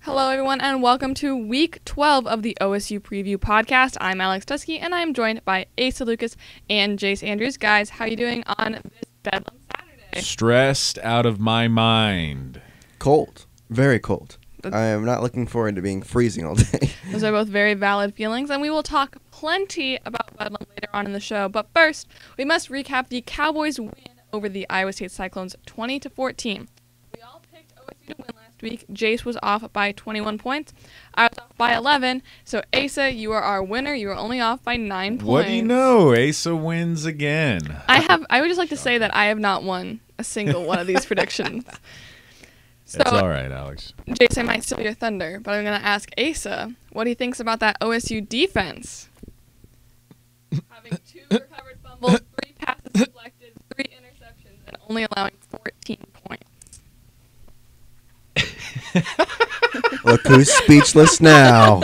Hello, everyone, and welcome to Week 12 of the OSU Preview Podcast. I'm Alex Tusky, and I am joined by Asa Lucas and Jace Andrews. Guys, how are you doing on this Bedlam Saturday? Stressed out of my mind. Cold. Very cold. I am not looking forward to being freezing all day. Those are both very valid feelings, and we will talk plenty about Bedlam later on in the show. But first, we must recap the Cowboys' win over the Iowa State Cyclones 20-14. We all picked OSU to win last week. Jace was off by 21 points. I was off by 11. So, Asa, you are our winner. You are only off by 9 points. What do you know? Asa wins again. I would just like to say that I have not won a single one of these predictions. So, It's all right, Alex. Jace, I might steal your thunder, but I'm going to ask Asa what he thinks about that OSU defense. Having 2 recovered fumbles, 3 passes deflected, 3 interceptions, and only allowing 14 points. Look who's speechless now.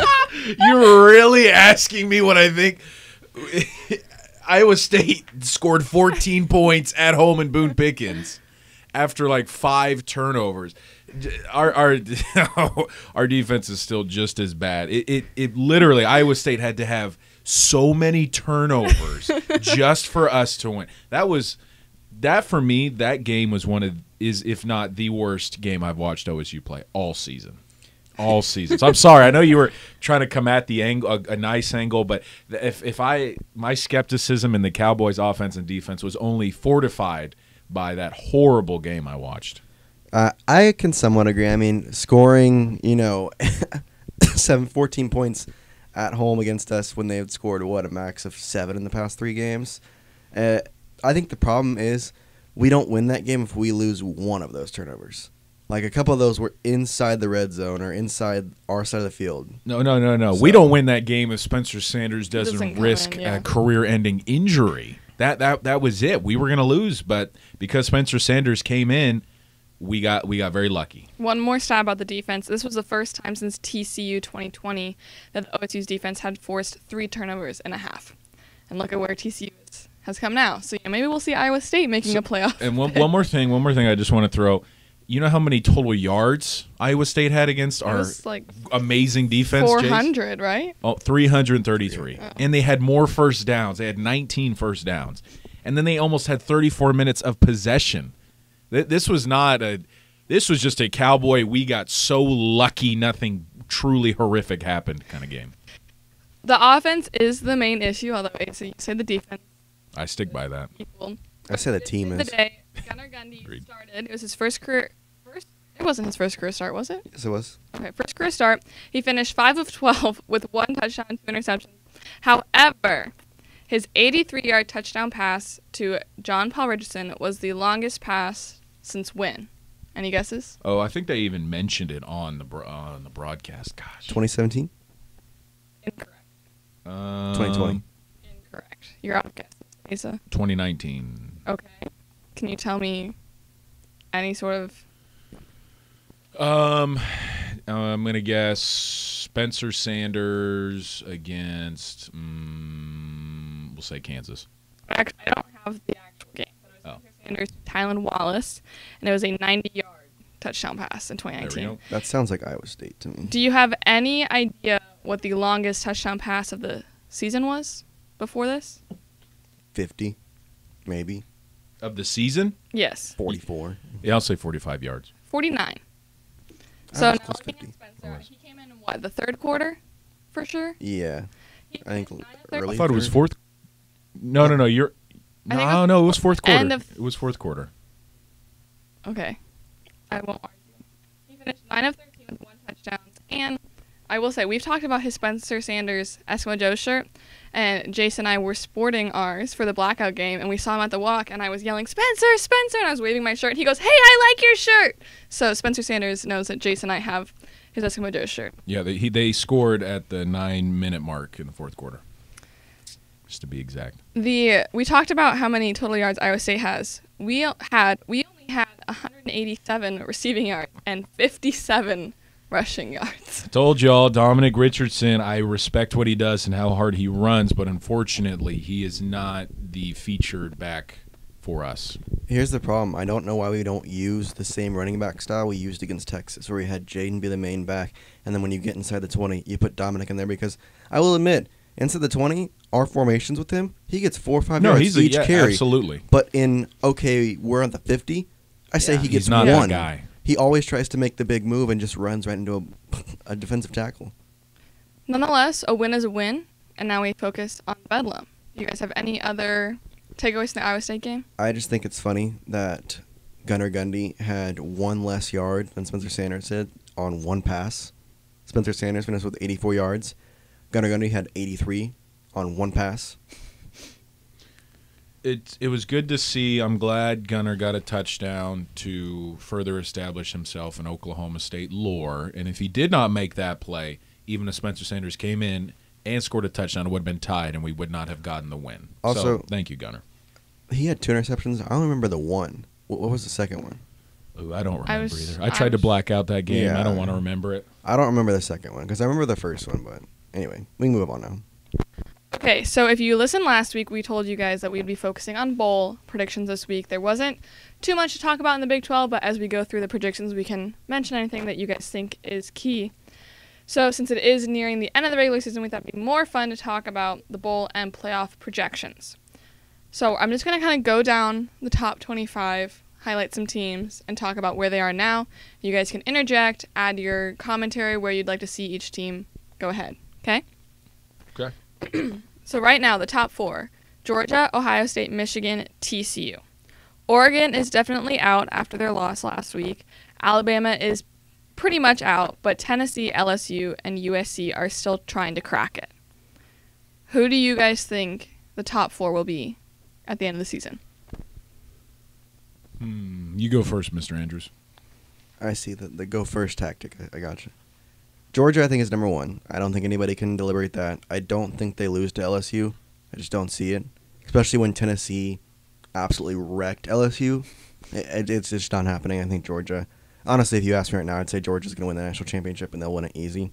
You're really asking me what I think? Iowa State scored 14 points at home in Boone Pickens after like 5 turnovers. Our defense is still just as bad. It literally, Iowa State had to have so many turnovers just for us to win. That for me, that game was if not the worst game I've watched OSU play all season. All season. So I'm sorry. I know you were trying to come at the angle, a nice angle, but my skepticism in the Cowboys' offense and defense was only fortified by that horrible game I watched. I can somewhat agree. I mean, scoring, 14 points at home against us when they had scored, a max of 7 in the past 3 games. I think the problem is we don't win that game if we lose one of those turnovers. Like, a couple of those were inside the red zone or inside our side of the field. No. So, we don't win that game if Spencer Sanders doesn't risk a career-ending injury. That was it. We were going to lose, but because Spencer Sanders came in, we got very lucky. One more stat about the defense. This was the first time since TCU 2020 that the OSU's defense had forced 3 turnovers and a half. And look at where TCU has come now. So maybe we'll see Iowa State making a playoff. And one more thing I just want to throw. You know how many total yards Iowa State had against our amazing defense, 400, Jace? right? Oh, 333. Oh. And they had more first downs. They had 19 first downs. And then they almost had 34 minutes of possession. This was just a Cowboy, we got so lucky nothing truly horrific happened kind of game. The offense is the main issue, although you say the defense. I stick by that. Equal. I say the team is. Today, Gunnar Gundy started. It was his first career. It wasn't his first career start, was it? Yes, it was. Okay, first career start. He finished 5 of 12 with 1 touchdown and 2 interceptions. However, his 83-yard touchdown pass to John Paul Richardson was the longest pass since when? Any guesses? Oh, I think they even mentioned it on the broadcast. Gosh. 2017? Incorrect. 2020? Incorrect. You're out of guesses, Asa. 2019. Okay. Can you tell me any sort of... I'm going to guess Spencer Sanders against, we'll say Kansas. Actually, I don't have the actual game. But it was Spencer Sanders to Tylan Wallace, and it was a 90-yard touchdown pass in 2019. That sounds like Iowa State to me. Do you have any idea what the longest touchdown pass of the season was before this? 50, maybe. Of the season? Yes. 44. Yeah, I'll say 45 yards. 49. So, looking at Spencer, he came in what, the third quarter, for sure? Yeah. I think early. I thought it was fourth. No. It was fourth quarter. It was fourth quarter. Okay. I won't argue. He finished 9 of 13 with 1 touchdown. And I will say, we've talked about his Spencer Sanders Eskimo Joe shirt, and Jace and I were sporting ours for the blackout game, and we saw him at the walk, and I was yelling, Spencer, Spencer, and I was waving my shirt. He goes, hey, I like your shirt. So Spencer Sanders knows that Jace and I have his Eskimo Joe shirt. Yeah, they scored at the 9-minute mark in the fourth quarter, just to be exact. We talked about how many total yards Iowa State has. We only had 187 receiving yards and 57 rushing yards. I told y'all, Dominic Richardson, I respect what he does and how hard he runs, but unfortunately he is not the featured back for us. Here's the problem. I don't know why we don't use the same running back style we used against Texas, where we had Jaden be the main back, and then when you get inside the 20, you put Dominic in there, because I will admit, inside the 20, our formations with him, he gets 4 or 5 yards each carry. Absolutely. But we're on the 50, I say he gets he's not one. That guy. He always tries to make the big move and just runs right into a defensive tackle. Nonetheless, a win is a win, and now we focus on Bedlam. Do you guys have any other takeaways from the Iowa State game? I just think it's funny that Gunnar Gundy had 1 less yard than Spencer Sanders did on 1 pass. Spencer Sanders finished with 84 yards. Gunnar Gundy had 83 on 1 pass. It was good to see. I'm glad Gunnar got a touchdown to further establish himself in Oklahoma State lore. And if he did not make that play, even if Spencer Sanders came in and scored a touchdown, it would have been tied, and we would not have gotten the win. Also, so, thank you, Gunnar. He had 2 interceptions. I don't remember the one. What was the second one? Ooh, I don't remember either. I tried to black out that game. Yeah. I don't want to remember it. I don't remember the second one because I remember the first one. But anyway, we can move on now. Okay, so if you listened last week, we told you guys that we'd be focusing on bowl predictions this week. There wasn't too much to talk about in the Big 12, but as we go through the predictions, we can mention anything that you guys think is key. So since it is nearing the end of the regular season, we thought it'd be more fun to talk about the bowl and playoff projections. So I'm just going to kind of go down the top 25, highlight some teams, and talk about where they are now. You guys can interject, add your commentary where you'd like to see each team. Go ahead, okay? Okay. So right now, the top 4, Georgia, Ohio State, Michigan, TCU. Oregon is definitely out after their loss last week. Alabama is pretty much out, but Tennessee, LSU, and USC are still trying to crack it. Who do you guys think the top 4 will be at the end of the season? You go first, Mr. Andrews. I see the go first tactic. I got you. Georgia, I think, is number 1. I don't think anybody can deliberate that. I don't think they lose to LSU. I just don't see it, especially when Tennessee absolutely wrecked LSU. It's just not happening. I think Georgia. Honestly, if you ask me right now, I'd say Georgia's going to win the national championship, and they'll win it easy.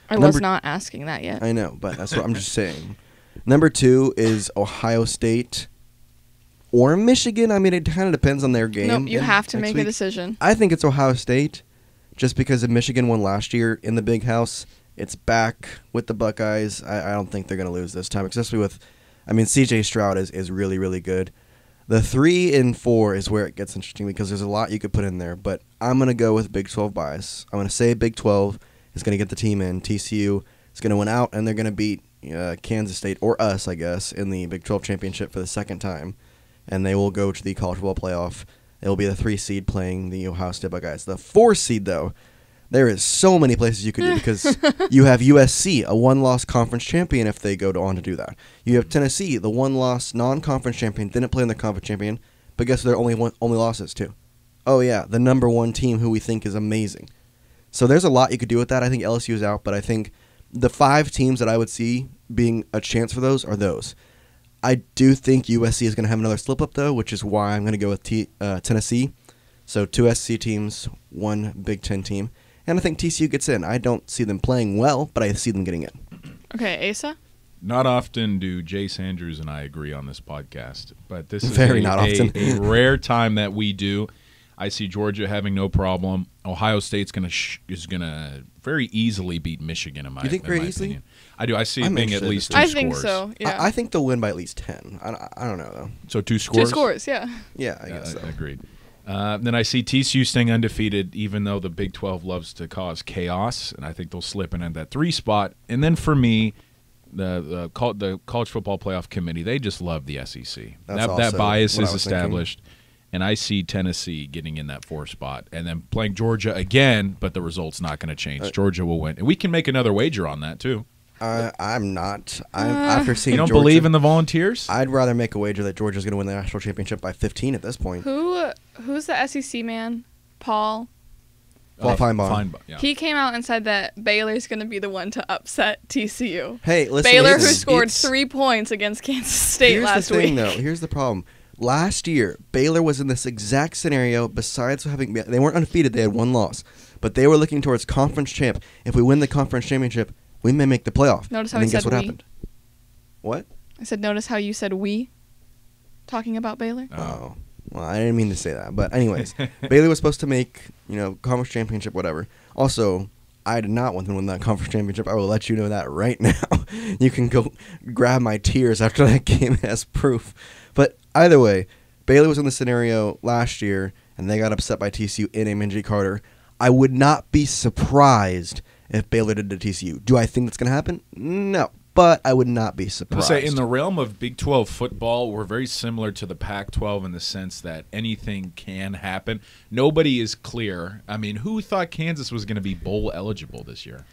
I was not asking that yet. I know, but that's what I'm just saying. Number 2 is Ohio State or Michigan. I mean, it kind of depends on their game. Nope, you have to make week. a decision. I think it's Ohio State, just because if Michigan won last year in the Big House, it's back with the Buckeyes. I don't think they're going to lose this time, especially with, C.J. Stroud is really, really good. The 3 and 4 is where it gets interesting because there's a lot you could put in there, but I'm going to go with Big 12 bias. I'm going to say Big 12 is going to get the team in. TCU is going to win out, and they're going to beat Kansas State, or us, I guess, in the Big 12 championship for the second time, and they will go to the college football playoff. It will be the 3 seed playing the Ohio State Buckeyes. The 4 seed, though, there is so many places you could do because you have USC, a 1-loss conference champion, if they go on to do that. You have Tennessee, the 1-loss non-conference champion, didn't play in the conference champion, but guess their only losses too. Oh yeah, the number 1 team who we think is amazing. So there's a lot you could do with that. I think LSU is out, but I think the 5 teams that I would see being a chance for those are those. I do think USC is going to have another slip-up, though, which is why I'm going to go with Tennessee. So 2 SEC teams, 1 Big Ten team. And I think TCU gets in. I don't see them playing well, but I see them getting in. Okay, Asa? Not often do Jace Andrews and I agree on this podcast, but this is Very not often. a rare time that we do. I see Georgia having no problem. Ohio State's is gonna very easily beat Michigan in my, you think in my very easily? opinion. I do. I see it being at least 2 scores. I think so, yeah. I think they'll win by at least 10. I don't know, though. So 2 scores? 2 scores, yeah. Yeah, I guess so. Agreed. Then I see TCU staying undefeated, even though the Big 12 loves to cause chaos, and I think they'll slip in at that 3 spot. And then for me, the College Football Playoff Committee, they just love the SEC. That bias is established, and I see Tennessee getting in that 4 spot, and then playing Georgia again, but the result's not going to change. Georgia will win, and we can make another wager on that too. I'm not. After seeing you don't Georgia, believe in the Volunteers? I'd rather make a wager that Georgia's going to win the national championship by 15 at this point. Who's the SEC man? Paul Feinbaum. Yeah. He came out and said that Baylor's going to be the one to upset TCU. Hey, listen. Baylor, who scored 3 points against Kansas State last week. Here's the thing, though. Here's the problem. Last year, Baylor was in this exact scenario. Besides they weren't undefeated; they had 1 loss, but they were looking towards conference champ. If we win the conference championship, we may make the playoff. Notice how and I then guess said what we. happened? What? I said, notice how you said we. talking about Baylor. Oh. Well, I didn't mean to say that. But anyways, Baylor was supposed to make, conference championship, whatever. Also, I did not want them to win that conference championship. I will let you know that right now. You can go grab my tears after that game as proof. But either way, Baylor was in the scenario last year, and they got upset by TCU in a Minji Carter. I would not be surprised if Baylor did to TCU. Do I think that's going to happen? No. But I would not be surprised. I'll say in the realm of Big 12 football, we're very similar to the Pac-12 in the sense that anything can happen. Nobody is clear. I mean, who thought Kansas was going to be bowl eligible this year?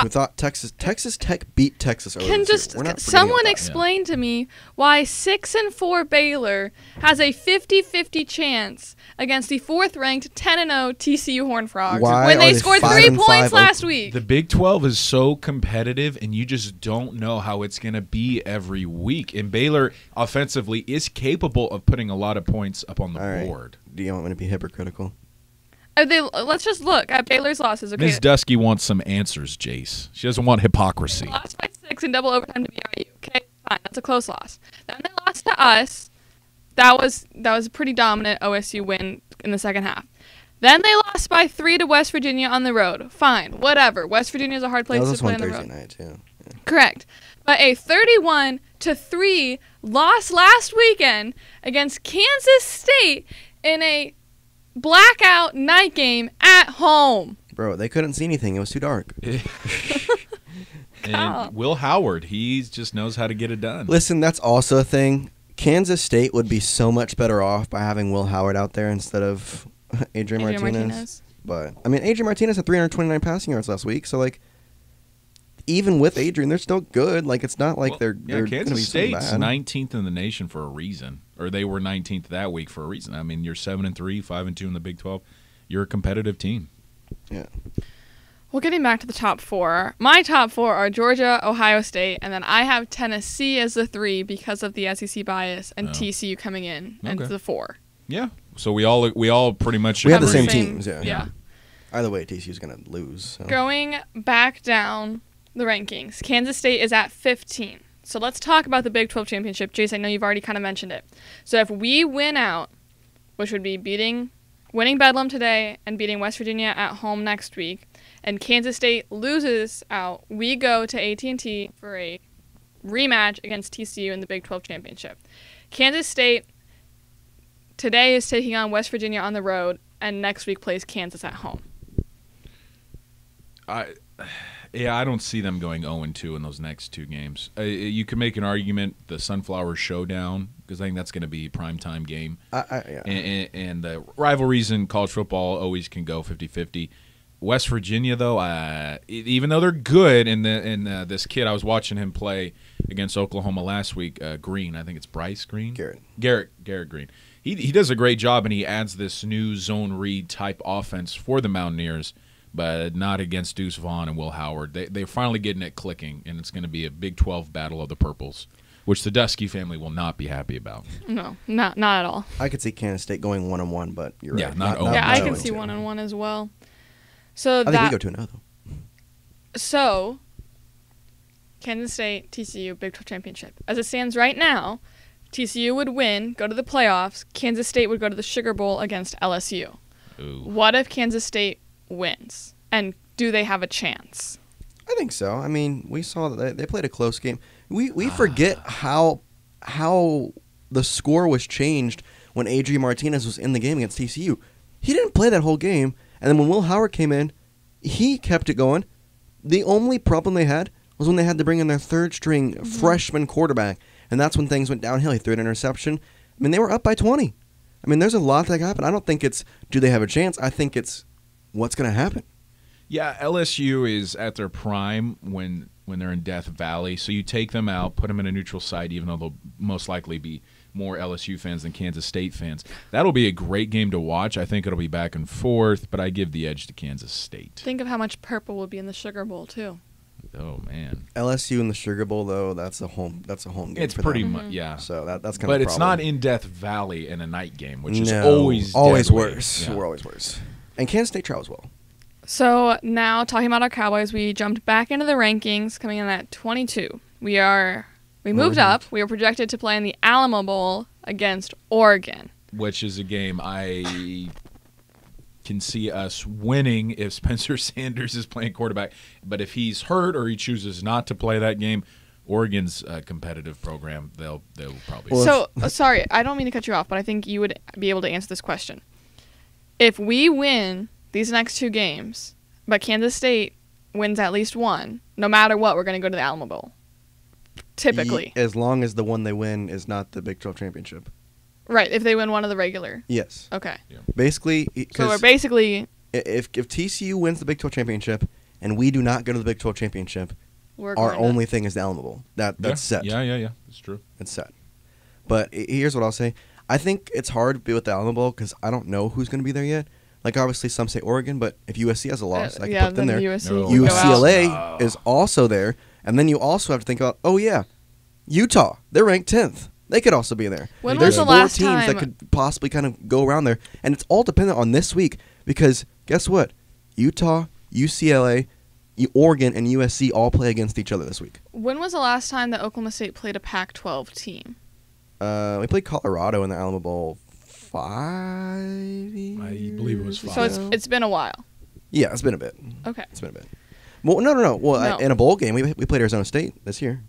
Who thought Texas Tech beat Texas earlier Can this year? We're not just forgetting someone about that. explain to me why 6-4 Baylor has a 50-50 chance against the 4th-ranked 10-0 TCU Horned Frogs Why when are they they scored 5 3 and 5 points last Oakland? week? The Big 12 is so competitive, and you just don't know how it's going to be every week. And Baylor, offensively, is capable of putting a lot of points up on the All right. board. Do you want me to be hypocritical? Let's just look at Baylor's losses. Okay, Ms. Dusky wants some answers, Jace. She doesn't want hypocrisy. they lost by 6 in double overtime to BYU. Okay, fine, that's a close loss. Then they lost to us. That was a pretty dominant OSU win in the second half. Then they lost by 3 to West Virginia on the road. Fine, whatever. West Virginia is a hard place That to was play one on the Thursday road. night, too. Yeah. Correct. But a 31-3 loss last weekend against Kansas State in a blackout night game at home. Bro, they couldn't see anything. It was too dark. And Will Howard, he just knows how to get it done. Listen, that's also a thing. Kansas State would be so much better off by having Will Howard out there instead of Adrian Martinez. But, I mean, Adrian Martinez had 329 passing yards last week, so, like, even with Adrian, they're still good. Like, it's not like they're going to be Kansas so State's bad. 19th in the nation for a reason, or they were 19th that week for a reason. I mean, you're 7-3, 5-2 in the Big 12. You're a competitive team. Yeah. Well, getting back to the top 4, my top 4 are Georgia, Ohio State, and then I have Tennessee as the 3 because of the SEC bias and TCU coming in as Okay. the 4. Yeah. So we all pretty much We have the agree. same teams, yeah. Yeah. Either way, TCU's going to lose. So. Going back down the rankings, Kansas State is at 15. So let's talk about the Big 12 championship. Jace, I know you've already kind of mentioned it. So if we win out, which would be winning Bedlam today and beating West Virginia at home next week, and Kansas State loses out, we go to AT&T for a rematch against TCU in the Big 12 championship. Kansas State today is taking on West Virginia on the road, and next week plays Kansas at home. I don't see them going 0-2 in those next 2 games. You could make an argument the Sunflower Showdown, because I think that's going to be a primetime game. Yeah. And the rivalries in college football always can go 50-50. West Virginia, though, even though they're good, and this kid, I was watching him play against Oklahoma last week, Green, I think it's Bryce Green? Garrett Green. He does a great job, and he adds this new zone read type offense for the Mountaineers, but not against Deuce Vaughn and Will Howard. They're finally getting it clicking, and it's going to be a Big 12 battle of the purples, which the Dusky family will not be happy about. No, not at all. I could see Kansas State going 1-1, but you're Yeah, right. not Yeah, I not can 0-2. see 1-1 as well. So I think we go 2-0, though. So, Kansas State, TCU, Big 12 championship. As it stands right now, TCU would win, go to the playoffs. Kansas State would go to the Sugar Bowl against LSU. Ooh. What if Kansas State wins? And do they have a chance? I think so. I mean, we saw that they played a close game. We forget how the score was changed when Adrian Martinez was in the game against TCU. He didn't play that whole game, and then when Will Howard came in, he kept it going. The only problem they had was when they had to bring in their third-string freshman quarterback, and that's when things went downhill. He threw an interception. I mean, they were up by 20. I mean, there's a lot that can happen. I don't think it's, do they have a chance? I think it's, what's going to happen? Yeah, LSU is at their prime when they're in Death Valley. So you take them out, put them in a neutral site, even though they'll most likely be more LSU fans than Kansas State fans. That'll be a great game to watch. I think it'll be back and forth, but I give the edge to Kansas State. Think of how much purple will be in the Sugar Bowl, too. Oh, man. LSU in the Sugar Bowl, though, that's a home game. It's for pretty them. much, yeah. So that's kind But of a it's problem. not in Death Valley in a night game, which is No, always deadly. worse. Yeah. We're always worse. And Kansas State travels well. So now talking about our Cowboys, we jumped back into the rankings, coming in at 22. We moved up. We are projected to play in the Alamo Bowl against Oregon. Which is a game I can see us winning if Spencer Sanders is playing quarterback. But if he's hurt or he chooses not to play that game, Oregon's a competitive program. They'll probably. So, sorry, I don't mean to cut you off, but I think you would be able to answer this question. If we win these next 2 games, but Kansas State wins at least one, no matter what, we're going to go to the Alamo Bowl. Typically. As long as the one they win is not the Big 12 championship. Right, if they win one of the regular. Yes. Okay. Yeah. Basically, So we're basically... if TCU wins the Big 12 championship and we do not go to the Big 12 championship, We're our going to- only thing is the Alamo Bowl. That's set. Yeah. That's true. It's set. But here's what I'll say. I think it's hard to be with the Alamo Bowl because I don't know who's going to be there yet. Like, obviously, some say Oregon, but if USC has a loss, I can put them there. USC No. can go out. UCLA is also there. And then you also have to think about, Utah. They're ranked 10th. They could also be there. When There's was the 4 last teams time? that could possibly kind of go around there. And it's all dependent on this week because guess what? Utah, UCLA, Oregon, and USC all play against each other this week. When was the last time that Oklahoma State played a Pac-12 team? We played Colorado in the Alamo Bowl 5 years I believe it was 5. So it's been a while. Yeah, it's been a bit. Okay. It's been a bit. Well, no. Well, No. in a bowl game, we played Arizona State this year.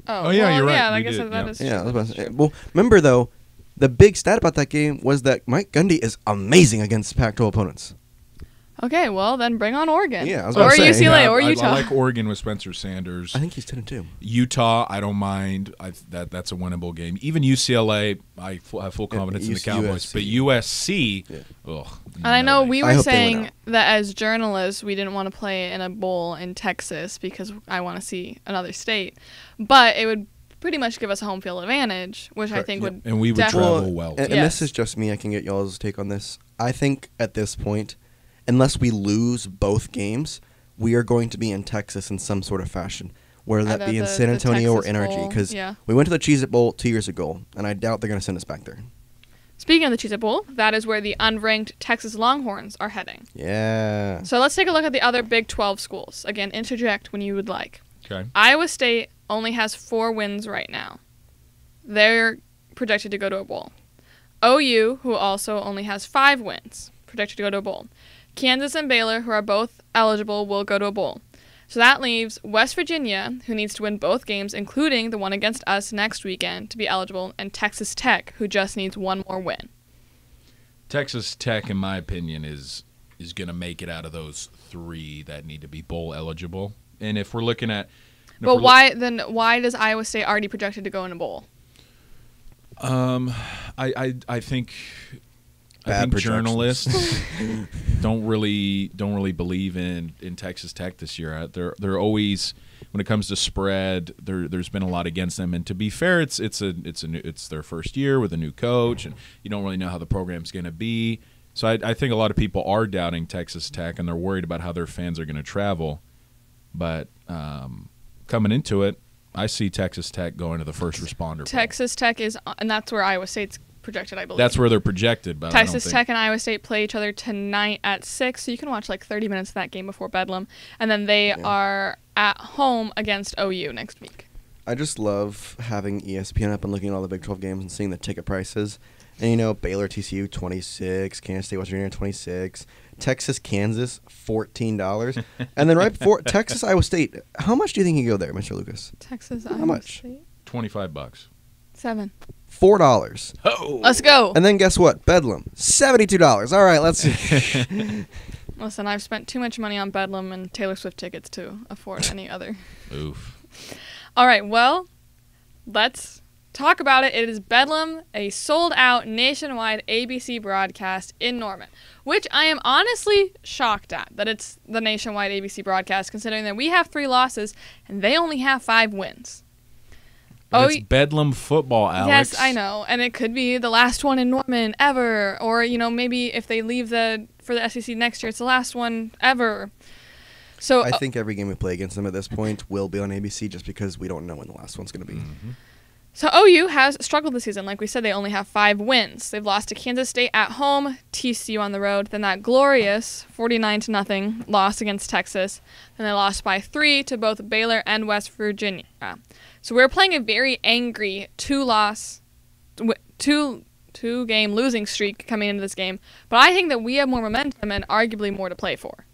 Oh, yeah, well, you're right. Yeah, I We guess did, that yeah. is Yeah, I true. was about to say. Well, remember though, the big stat about that game was that Mike Gundy is amazing against Pac-12 opponents. Okay, well, then bring on Oregon. Yeah, I was or about to say, UCLA Yeah, or Utah. I like Oregon with Spencer Sanders. I think he's 10-2. Utah, I don't mind. That's a winnable game. Even UCLA, I have full confidence in the Cowboys. But USC, ugh. And I know we I were hope they win saying out. that as journalists, we didn't want to play in a bowl in Texas because I want to see another state. But it would pretty much give us a home field advantage, which I think would and we would definitely- travel well. And Yes. this is just me. I can get y'all's take on this. I think at this point, unless we lose both games, we are going to be in Texas in some sort of fashion, whether that Either be in the San Antonio or Texas NRG. Bowl, Because yeah. we went to the Cheez-It Bowl 2 years ago, and I doubt they're going to send us back there. Speaking of the Cheez-It Bowl, that is where the unranked Texas Longhorns are heading. Yeah. So let's take a look at the other Big 12 schools. Again, interject when you would like. Okay. Iowa State only has 4 wins right now. They're projected to go to a bowl. OU, who also only has 5 wins, projected to go to a bowl. Kansas and Baylor, who are both eligible, will go to a bowl. So that leaves West Virginia, who needs to win both games, including the one against us next weekend, to be eligible, and Texas Tech, who just needs one more win. Texas Tech, in my opinion, is going to make it out of those 3 that need to be bowl eligible. And if we're looking at, But why does Iowa State already projected to go in a bowl? I think Bad projections. journalists don't really believe in Texas Tech this year. They're always, when it comes to spread, there's been a lot against them. And to be fair, it's their first year with a new coach, and you don't really know how the program's going to be. So I think a lot of people are doubting Texas Tech, and they're worried about how their fans are going to travel. But coming into it, I see Texas Tech going to the first responder bowl. Texas Tech is, and that's where Iowa State's projected, I believe. That's where they're projected. But Texas I don't Tech and Iowa State play each other tonight at 6, so you can watch like 30 minutes of that game before Bedlam. And then they are at home against OU next week. I just love having ESPN up and looking at all the Big 12 games and seeing the ticket prices. And, Baylor, TCU, 26, Kansas State, West Virginia, 26, Texas, Kansas, $14. And then right before Texas, Iowa State, how much do you think you go there, Mr. Lucas? Texas, How Iowa much? State. $25. 7. $4. Oh, Let's go. And then guess what? Bedlam, $72. All right, let's see. Listen, I've spent too much money on Bedlam and Taylor Swift tickets to afford any other. oof. All right, well, let's talk about it. It is Bedlam, a sold-out nationwide ABC broadcast in Norman, which I am honestly shocked at, that it's the nationwide ABC broadcast, considering that we have 3 losses and they only have 5 wins. But it's Bedlam football, Alex. Yes, I know, and it could be the last one in Norman ever, or maybe if they leave for the SEC next year, it's the last one ever. So I think every game we play against them at this point will be on ABC just because we don't know when the last one's going to be. Mm-hmm. So OU has struggled this season. Like we said, they only have 5 wins. They've lost to Kansas State at home, TCU on the road, then that glorious 49-0 loss against Texas. Then they lost by 3 to both Baylor and West Virginia. So we're playing a very angry 2-loss two-game losing streak coming into this game, but I think that we have more momentum and arguably more to play for.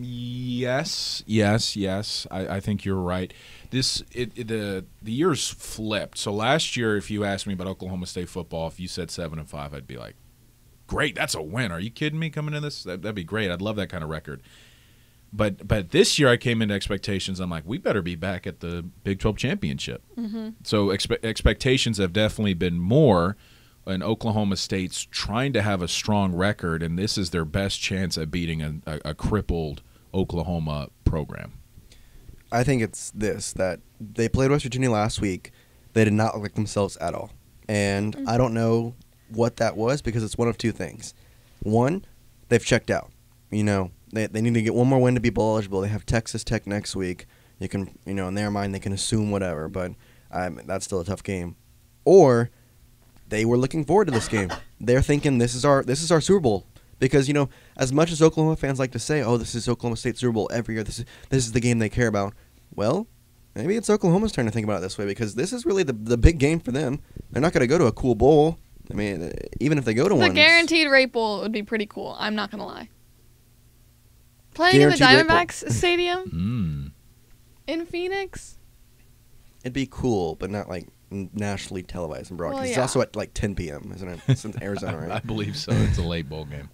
Yes. I think you're right. The years flipped. So last year, if you asked me about Oklahoma State football, if you said 7-5, I'd be like, great, that's a win. Are you kidding me coming in this? That'd be great. I'd love that kind of record. But this year I came into expectations. I'm like, we better be back at the Big 12 championship. Mm-hmm. So expectations have definitely been more. And Oklahoma State's trying to have a strong record, and this is their best chance at beating a crippled Oklahoma program. I think it's that they played West Virginia last week. They did not look like themselves at all. And I don't know what that was, because it's one of two things. One, they've checked out. You know, they need to get one more win to be bowl eligible. They have Texas Tech next week. You can, in their mind, they can assume whatever, but that's still a tough game. Or they were looking forward to this game. They're thinking this is our Super Bowl, because as much as Oklahoma fans like to say, "Oh, this is Oklahoma State Super Bowl every year. This is the game they care about." Well, maybe it's Oklahoma's turn to think about it this way, because this is really the big game for them. They're not going to go to a cool bowl. I mean, even if they go to one, the Guaranteed Rate Bowl would be pretty cool. I'm not gonna lie. Playing in the Diamondbacks Stadium in Phoenix. It'd be cool, but not like nationally televised and broadcast. Well, yeah. It's also at like 10 p.m., isn't it? It's in Arizona, right? I believe so. It's a late bowl game.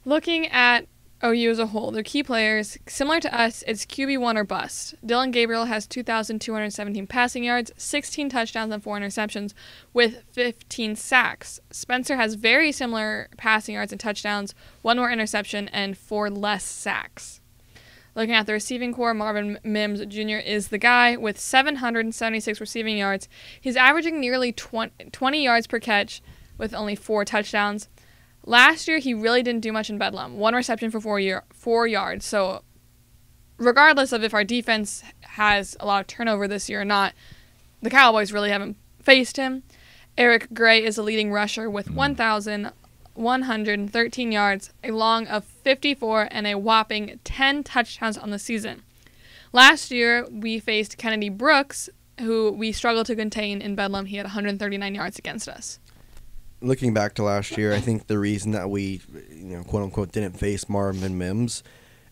Looking at OU as a whole, their key players, similar to us, it's QB1 or bust. Dylan Gabriel has 2,217 passing yards, 16 touchdowns, and 4 interceptions, with 15 sacks. Spencer has very similar passing yards and touchdowns, 1 more interception, and 4 less sacks. Looking at the receiving core, Marvin Mims Jr. is the guy with 776 receiving yards. He's averaging nearly 20 yards per catch with only 4 touchdowns. Last year, he really didn't do much in Bedlam. 1 reception for 4 yards. So regardless of if our defense has a lot of turnover this year or not, the Cowboys really haven't faced him. Eric Gray is the leading rusher with 1,113 yards, a long of 54, and a whopping 10 touchdowns on the season. Last year, we faced Kennedy Brooks, who we struggled to contain in Bedlam. He had 139 yards against us. Looking back to last year, I think the reason that we, quote unquote, didn't face Marvin Mims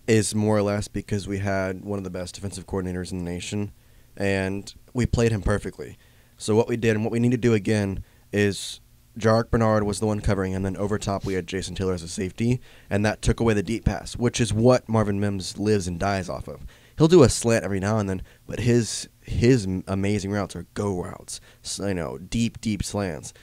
is more or less because we had one of the best defensive coordinators in the nation, and we played him perfectly. So what we did and what we need to do again is Jarek Bernard was the one covering, and then over top we had Jason Taylor as a safety, and that took away the deep pass, which is what Marvin Mims lives and dies off of. He'll do a slant every now and then, but his amazing routes are go routes, deep slants.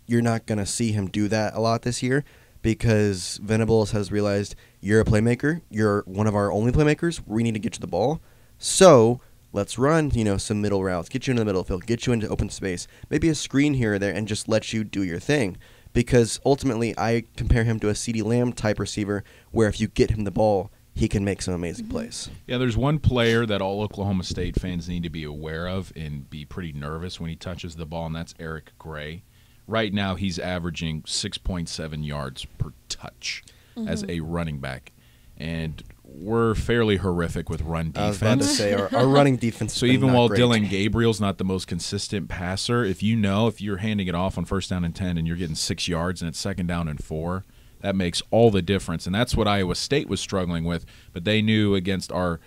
You're not going to see him do that a lot this year because Venables has realized you're a playmaker. You're one of our only playmakers. We need to get you the ball. So let's run, some middle routes, get you into the middle field, get you into open space, maybe a screen here or there, and just let you do your thing. Because ultimately, I compare him to a CeeDee Lamb type receiver where if you get him the ball, he can make some amazing plays. Yeah, there's one player that all Oklahoma State fans need to be aware of and be pretty nervous when he touches the ball, and that's Eric Gray. Right now, he's averaging 6.7 yards per touch as a running back. And we're fairly horrific with run defense. I was about to say, our running defense So even while Dylan Gabriel's not the most consistent passer, if you're handing it off on 1st down and 10 and you're getting 6 yards and it's 2nd down and 4, that makes all the difference. And that's what Iowa State was struggling with. But they knew against our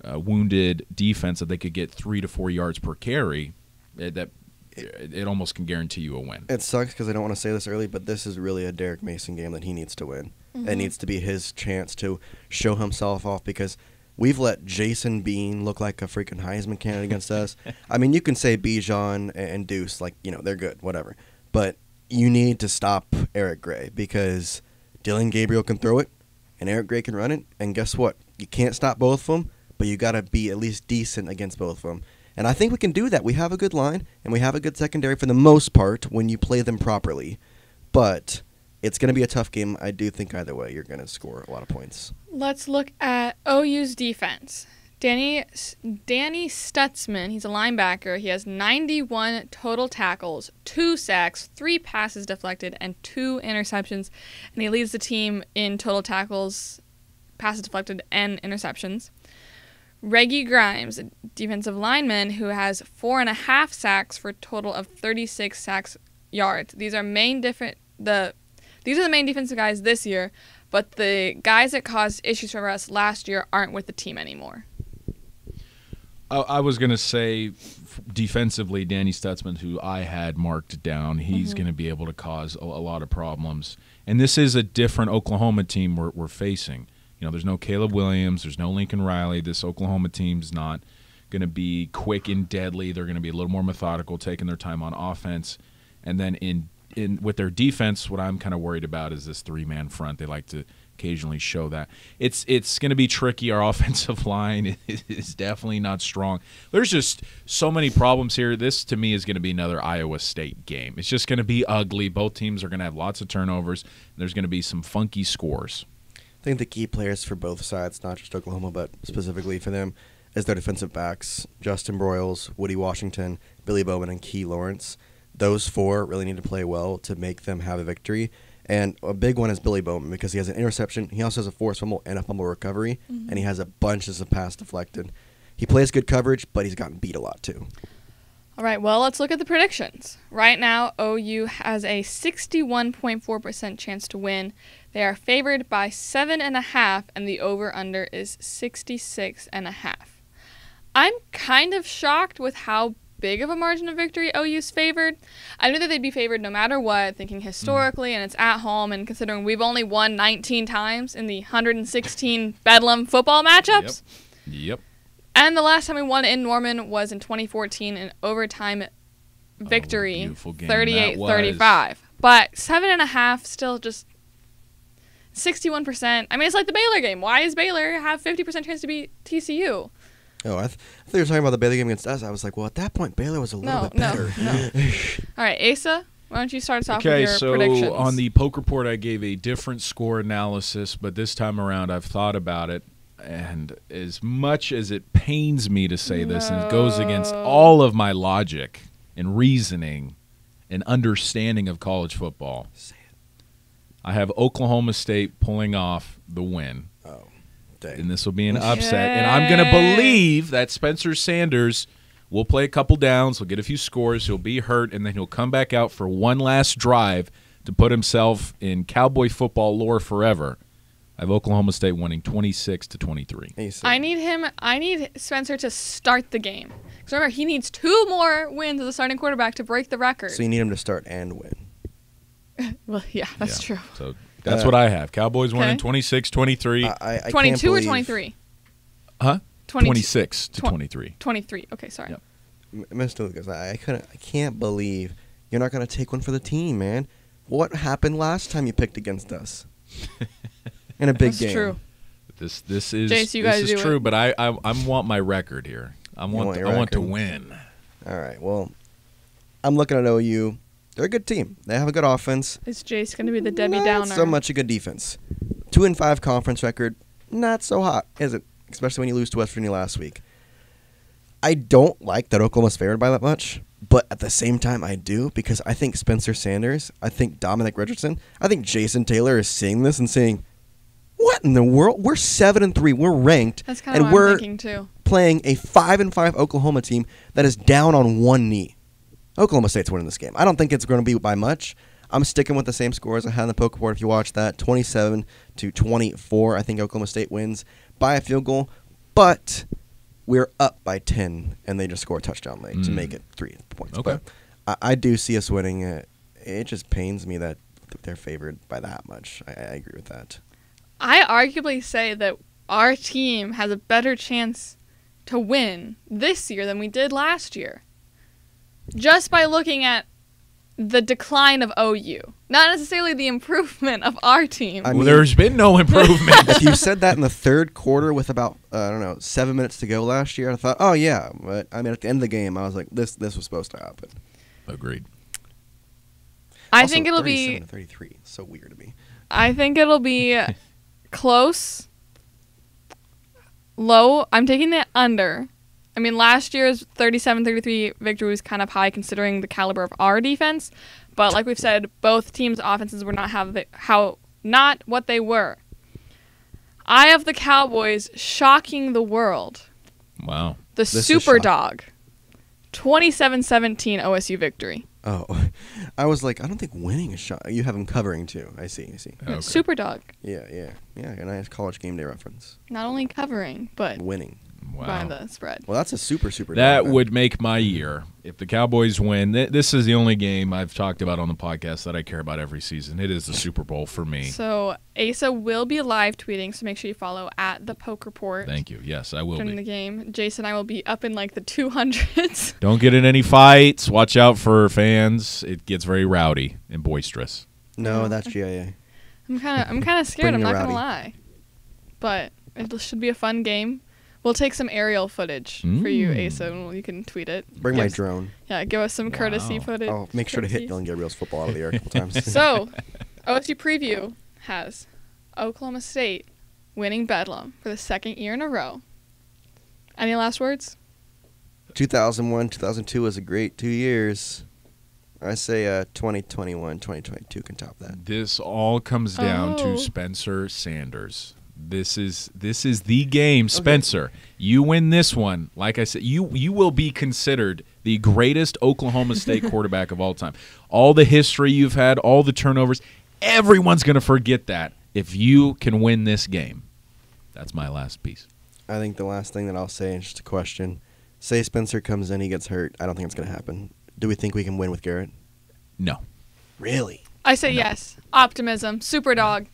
wounded defense that they could get 3 to 4 yards per carry. It almost can guarantee you a win. It sucks because I don't want to say this early, but this is really a Derek Mason game that he needs to win. It needs to be his chance to show himself off because we've let Jason Bean look like a freaking Heisman candidate against us. I mean, you can say Bijan and Deuce, they're good, whatever. But you need to stop Eric Gray because Dylan Gabriel can throw it and Eric Gray can run it. And guess what? You can't stop both of them, but you got to be at least decent against both of them. And I think we can do that. We have a good line, and we have a good secondary for the most part when you play them properly. But it's going to be a tough game. I do think either way you're going to score a lot of points. Let's look at OU's defense. Danny Stutzman, he's a linebacker. He has 91 total tackles, 2 sacks, 3 passes deflected, and 2 interceptions. And he leads the team in total tackles, passes deflected, and interceptions. Reggie Grimes, a defensive lineman who has 4.5 sacks for a total of 36 sacks yards. These are the main defensive guys this year, but the guys that caused issues for us last year aren't with the team anymore. I was going to say defensively, Danny Stutzman, who I had marked down, he's going to be able to cause a lot of problems. And this is a different Oklahoma team we're facing. There's no Caleb Williams. There's no Lincoln Riley. This Oklahoma team's not going to be quick and deadly. They're going to be a little more methodical, taking their time on offense. And then in with their defense, what I'm kind of worried about is this three-man front. They like to occasionally show that. It's going to be tricky. Our offensive line is definitely not strong. There's just so many problems here. This, to me, is going to be another Iowa State game. It's just going to be ugly. Both teams are going to have lots of turnovers. There's going to be some funky scores. I think the key players for both sides, not just Oklahoma, but specifically for them, is their defensive backs, Justin Broyles, Woody Washington, Billy Bowman, and Key Lawrence. Those four really need to play well to make them have a victory. And a big one is Billy Bowman because he has an interception. He also has a forced fumble and a fumble recovery, and he has a bunch of pass deflected. He plays good coverage, but he's gotten beat a lot too. All right, well, let's look at the predictions. Right now, OU has a 61.4% chance to win. They are favored by 7.5, and the over-under is 66.5. I'm kind of shocked with how big of a margin of victory OU's favored. I knew that they'd be favored no matter what, thinking historically, and it's at home, and considering we've only won 19 times in the 116 Bedlam football matchups. Yep. And the last time we won in Norman was in 2014 in overtime victory, 38-35. But 7.5 still just 61%. I mean, it's like the Baylor game. Why does Baylor have 50% chance to beat TCU? Oh, I thought you were talking about the Baylor game against us. I was like, well, at that point, Baylor was a little bit better. No. All right, Asa, why don't you start us off with your predictions? Okay, so on the poke report, I gave a different score analysis, but this time around, I've thought about it. And as much as it pains me to say this, and it goes against all of my logic and reasoning and understanding of college football, I have Oklahoma State pulling off the win. Oh, dang. And this will be an upset. And I'm going to believe that Spencer Sanders will play a couple downs, he'll get a few scores, he'll be hurt, and then he'll come back out for one last drive to put himself in Cowboy football lore forever. I have Oklahoma State winning 26-23. I need Spencer to start the game. Because remember, he needs 2 more wins as a starting quarterback to break the record. So you need him to start and win. Well, yeah, that's true. So that's what I have. Cowboys winning 26-23. I 22 or 23? Huh? 26 to 23. 23. Okay, sorry. Yep. Mr. Lucas, I can't believe you're not going to take one for the team, man. What happened last time you picked against us? In a big game. True. This is Jace, you guys this is true, but I want my record here. I want to win. All right. Well, I'm looking at OU. They're a good team. They have a good offense. Is Jace going to be the Debbie Not Downer? so much a good defense. 2-5 conference record. Not so hot, is it? Especially when you lose to West Virginia last week. I don't like that Oklahoma's favored by that much, but at the same time I do because I think Spencer Sanders, I think Dominic Richardson, I think Jason Taylor is seeing this and saying, what in the world? We're 7-3. We're ranked. That's kind of what I'm thinking too. Playing a 5-5 Oklahoma team that is down on one knee. Oklahoma State's winning this game. I don't think it's going to be by much. I'm sticking with the same scores I had on the poke board. If you watch that, 27-24. I think Oklahoma State wins by a field goal, but we're up by 10, and they just score a touchdown late to make it 3 points. Okay. But I do see us winning. It just pains me that they're favored by that much. I agree with that. I arguably say that our team has a better chance to win this year than we did last year. Just by looking at the decline of OU. Not necessarily the improvement of our team. Well, there's been no improvement. If you said that in the third quarter with about, 7 minutes to go last year, I thought, oh, yeah. But, at the end of the game, I was like, this was supposed to happen. Agreed. I think it'll be 37-33. So weird to me. I think it'll be close. Low. I'm taking the under. I mean, last year's 37-33 victory was kind of high considering the caliber of our defense. But like we've said, both teams' offenses were not what they were. I have the Cowboys shocking the world Wow. The This is Super shocking. Dog. 27-17 OSU victory. Oh, I was like, I don't think winning is shot. You have them covering too. I see. Okay. Super Dog. Yeah. A nice college game day reference. Not only covering, but Winning. by Wow. the spread. Well, that's a super That dog, would make my year. If the Cowboys win, this is the only game I've talked about on the podcast that I care about every season. It is the Super Bowl for me. So Asa will be live tweeting, so make sure you follow at the Poke Report. Thank you. Yes, I will During the be. game. Jason and I will be up in like the 200s. Don't get in any fights. Watch out for fans. It gets very rowdy and boisterous. No, that's GIA. I'm kind of scared. I'm Bring the not gonna rowdy. lie, but it should be a fun game. We'll take some aerial footage for you, Asa, and you can tweet it. Bring my drone. Yeah, give us some courtesy Wow. footage. I'll make sure to hit courtesies. Dylan Gabriel's football out of the air a couple times. So, OSU Preview has Oklahoma State winning Bedlam for the second year in a row. Any last words? 2001, 2002 was a great 2 years. I say 2021, 2022 can top that. This all comes down Oh. to Spencer Sanders. This is the game, Spencer. You win this one. Like I said, you will be considered the greatest Oklahoma State quarterback of all time. All the history you've had, all the turnovers, everyone's going to forget that if you can win this game. That's my last piece. I think the last thing that I'll say is just a question. Say Spencer comes in, he gets hurt. I don't think it's going to happen. Do we think we can win with Garrett? No. Really? I say yes. Optimism. Super Dog.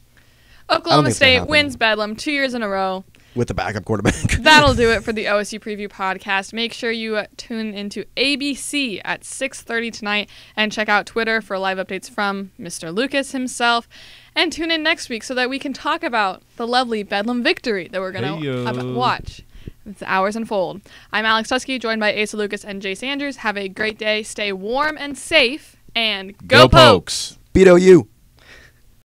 I Oklahoma don't think it's gonna State happen. wins Bedlam 2 years in a row. With the backup quarterback. That'll do it for the OSU Preview podcast. Make sure you tune into ABC at 6:30 tonight and check out Twitter for live updates from Mr. Lucas himself. And tune in next week so that we can talk about the lovely Bedlam victory that we're going Hey-yo. to watch. The hours unfold. I'm Alex Tusky, joined by Asa Lucas and Jace Andrews. Have a great day. Stay warm and safe. And go Pokes! Beat OU.